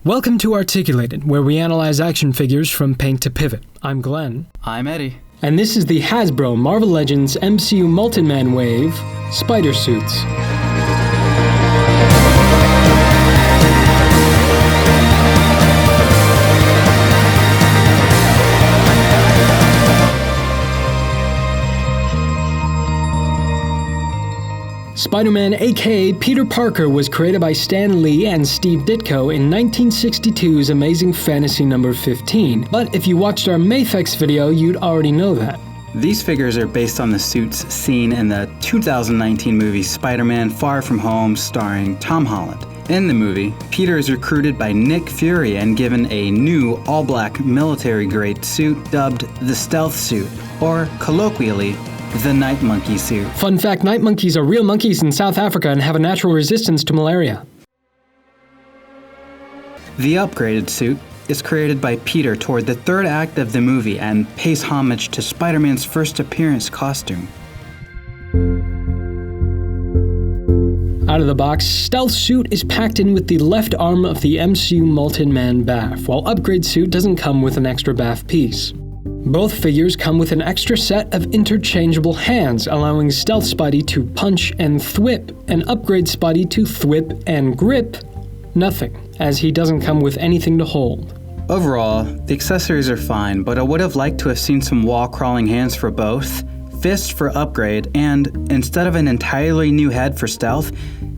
Welcome to Articulated, where we analyze action figures from paint to pivot. I'm Glenn. I'm Eddie. And this is the Hasbro Marvel Legends MCU molten-man wave, Spider Suits. Spider-Man, aka Peter Parker, was created by Stan Lee and Steve Ditko in 1962's Amazing Fantasy number 15, but if you watched our Mayfex video, you'd already know that. These figures are based on the suits seen in the 2019 movie Spider-Man Far From Home starring Tom Holland. In the movie, Peter is recruited by Nick Fury and given a new all-black military-grade suit dubbed the Stealth Suit, or colloquially, the Night Monkey suit. Fun fact, night monkeys are real monkeys in South Africa and have a natural resistance to malaria. The upgraded suit is created by Peter toward the third act of the movie and pays homage to Spider-Man's first appearance costume. Out of the box, Stealth Suit is packed in with the left arm of the MCU molten-man baff, while Upgrade Suit doesn't come with an extra baff piece. Both figures come with an extra set of interchangeable hands, allowing Stealth Spidey to punch and thwip, and Upgrade Spidey to thwip and grip nothing, as he doesn't come with anything to hold. Overall, the accessories are fine, but I would have liked to have seen some wall-crawling hands for both, fists for Upgrade, and instead of an entirely new head for Stealth,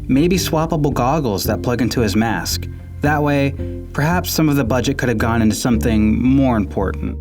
maybe swappable goggles that plug into his mask. That way, perhaps some of the budget could have gone into something more important.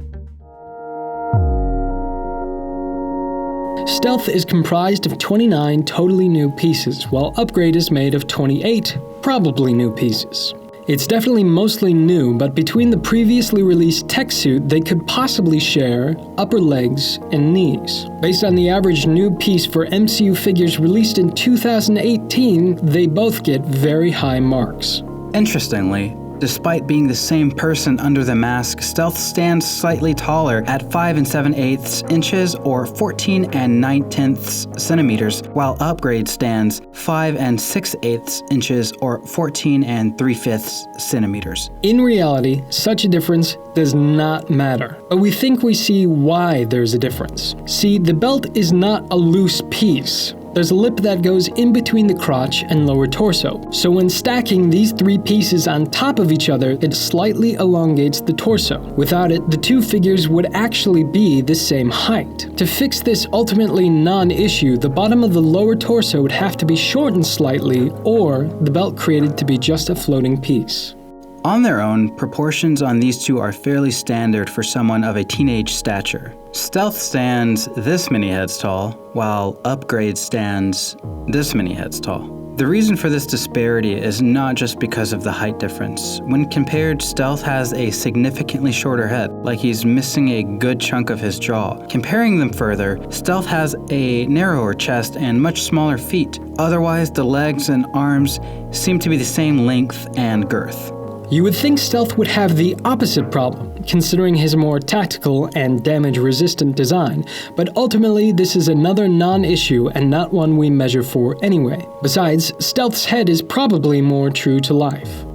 Stealth is comprised of 29 totally new pieces, while Upgrade is made of 28 probably new pieces. It's definitely mostly new, but between the previously released tech suit, they could possibly share upper legs and knees. Based on the average new piece for MCU figures released in 2018, they both get very high marks. Interestingly, despite being the same person under the mask, Stealth stands slightly taller at 5 7/8 inches or 14 9/10 centimeters, while Upgrade stands 5 6/8 inches or 14 3/5 centimeters. In reality, such a difference does not matter, but we think we see why there's a difference. See, the belt is not a loose piece. There's a lip that goes in between the crotch and lower torso, so when stacking these three pieces on top of each other, it slightly elongates the torso. Without it, the two figures would actually be the same height. To fix this ultimately non-issue, the bottom of the lower torso would have to be shortened slightly, or the belt created to be just a floating piece. On their own, proportions on these two are fairly standard for someone of a teenage stature. Stealth stands this many heads tall, while Upgrade stands this many heads tall. The reason for this disparity is not just because of the height difference. When compared, Stealth has a significantly shorter head, like he's missing a good chunk of his jaw. Comparing them further, Stealth has a narrower chest and much smaller feet. Otherwise, the legs and arms seem to be the same length and girth. You would think Stealth would have the opposite problem, considering his more tactical and damage-resistant design, but ultimately this is another non-issue and not one we measure for anyway. Besides, Stealth's head is probably more true to life.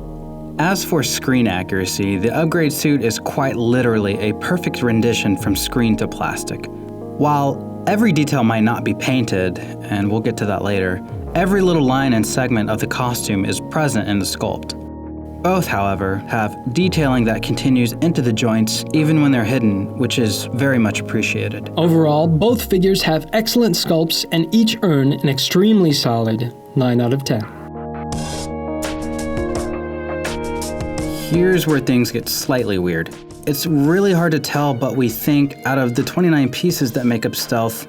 As for screen accuracy, the Upgrade suit is quite literally a perfect rendition from screen to plastic. While every detail might not be painted, and we'll get to that later, every little line and segment of the costume is present in the sculpt. Both, however, have detailing that continues into the joints even when they're hidden, which is very much appreciated. Overall, both figures have excellent sculpts and each earn an extremely solid 9 out of 10. Here's where things get slightly weird. It's really hard to tell, but we think out of the 29 pieces that make up Stealth,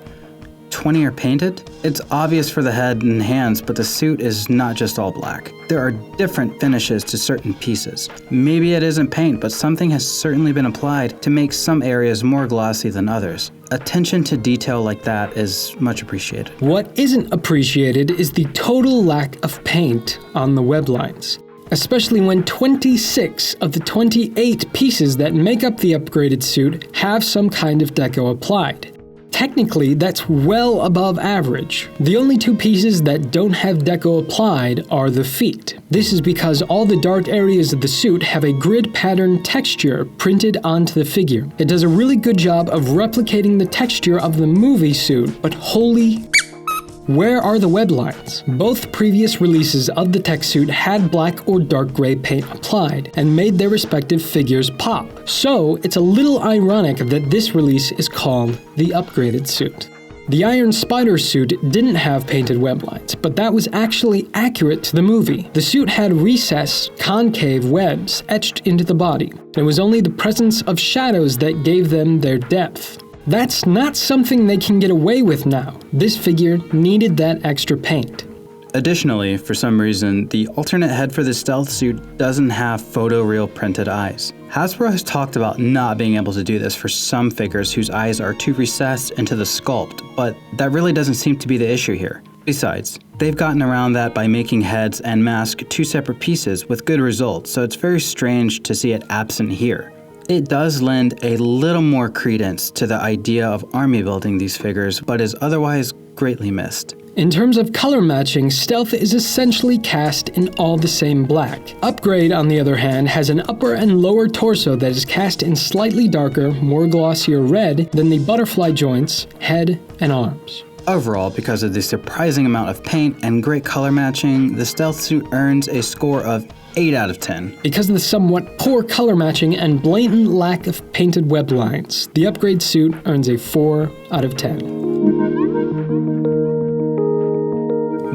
20 are painted? It's obvious for the head and hands, but the suit is not just all black. There are different finishes to certain pieces. Maybe it isn't paint, but something has certainly been applied to make some areas more glossy than others. Attention to detail like that is much appreciated. What isn't appreciated is the total lack of paint on the web lines, especially when 26 of the 28 pieces that make up the upgraded suit have some kind of deco applied. technically that's well above average. The only two pieces that don't have Deco applied are the feet. This is because all the dark areas of the suit have a grid pattern texture printed onto the figure. It does a really good job of replicating the texture of the movie suit, but holy... Where are the web lines? Both previous releases of the tech suit had black or dark gray paint applied and made their respective figures pop. So it's a little ironic that this release is called the upgraded suit. The Iron Spider suit didn't have painted web lines, but that was actually accurate to the movie. The suit had recessed, concave webs etched into the body. It was only the presence of shadows that gave them their depth. That's not something they can get away with now. This figure needed that extra paint. Additionally, for some reason, the alternate head for the stealth suit doesn't have photoreal printed eyes. Hasbro has talked about not being able to do this for some figures whose eyes are too recessed into the sculpt, but that really doesn't seem to be the issue here. Besides, they've gotten around that by making heads and mask two separate pieces with good results, so it's very strange to see it absent here. It does lend a little more credence to the idea of army building these figures, but is otherwise greatly missed. In terms of color matching, Stealth is essentially cast in all the same black. Upgrade, on the other hand, has an upper and lower torso that is cast in slightly darker, more glossier red than the butterfly joints, head, and arms. Overall, because of the surprising amount of paint and great color matching, the stealth suit earns a score of 8 out of 10. Because of the somewhat poor color matching and blatant lack of painted web lines, the upgrade suit earns a 4 out of 10.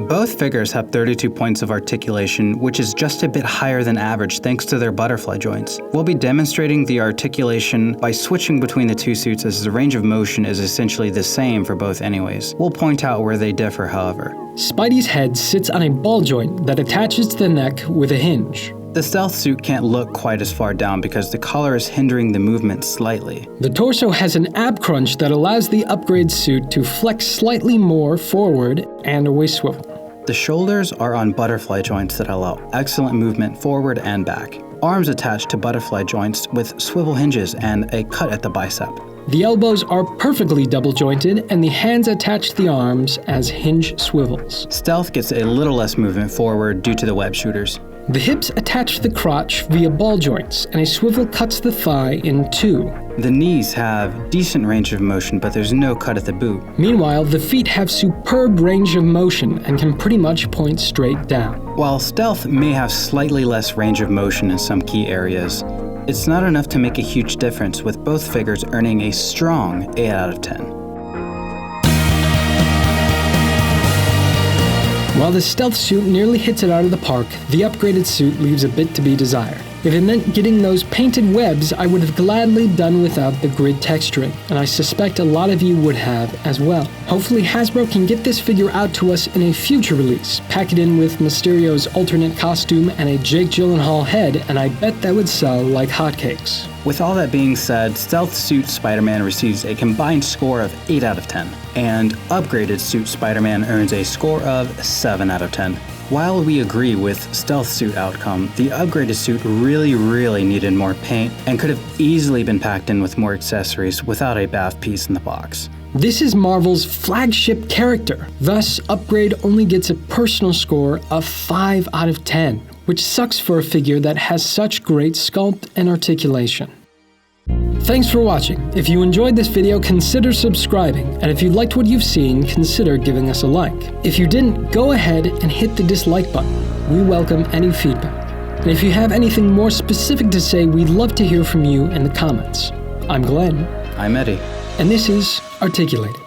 Both figures have 32 points of articulation, which is just a bit higher than average thanks to their butterfly joints. We'll be demonstrating the articulation by switching between the two suits as the range of motion is essentially the same for both anyways. We'll point out where they differ, however. Spidey's head sits on a ball joint that attaches to the neck with a hinge. The stealth suit can't look quite as far down because the collar is hindering the movement slightly. The torso has an ab crunch that allows the upgrade suit to flex slightly more forward and away swivel. The shoulders are on butterfly joints that allow excellent movement forward and back. Arms attached to butterfly joints with swivel hinges and a cut at the bicep. The elbows are perfectly double jointed and the hands attach to the arms as hinge swivels. Stealth gets a little less movement forward due to the web shooters. The hips attach to the crotch via ball joints, and a swivel cuts the thigh in two. The knees have decent range of motion, but there's no cut at the boot. Meanwhile, the feet have superb range of motion and can pretty much point straight down. While Stealth may have slightly less range of motion in some key areas, it's not enough to make a huge difference, with both figures earning a strong 8 out of 10. While the stealth suit nearly hits it out of the park, the upgraded suit leaves a bit to be desired. If it meant getting those painted webs, I would have gladly done without the grid texturing, and I suspect a lot of you would have as well. Hopefully Hasbro can get this figure out to us in a future release, pack it in with Mysterio's alternate costume and a Jake Gyllenhaal head, and I bet that would sell like hotcakes. With all that being said, Stealth Suit Spider-Man receives a combined score of 8 out of 10, and Upgraded Suit Spider-Man earns a score of 7 out of 10. While we agree with Stealth Suit outcome, the Upgraded Suit really needed more paint and could have easily been packed in with more accessories without a bath piece in the box. This is Marvel's flagship character, thus Upgrade only gets a personal score of 5 out of 10, which sucks for a figure that has such great sculpt and articulation. Thanks for watching. If you enjoyed this video, consider subscribing, and if you liked what you've seen, consider giving us a like. If you didn't, go ahead and hit the dislike button. We welcome any feedback. And if you have anything more specific to say, we'd love to hear from you in the comments. I'm Glenn. I'm Eddie. And this is Articulated.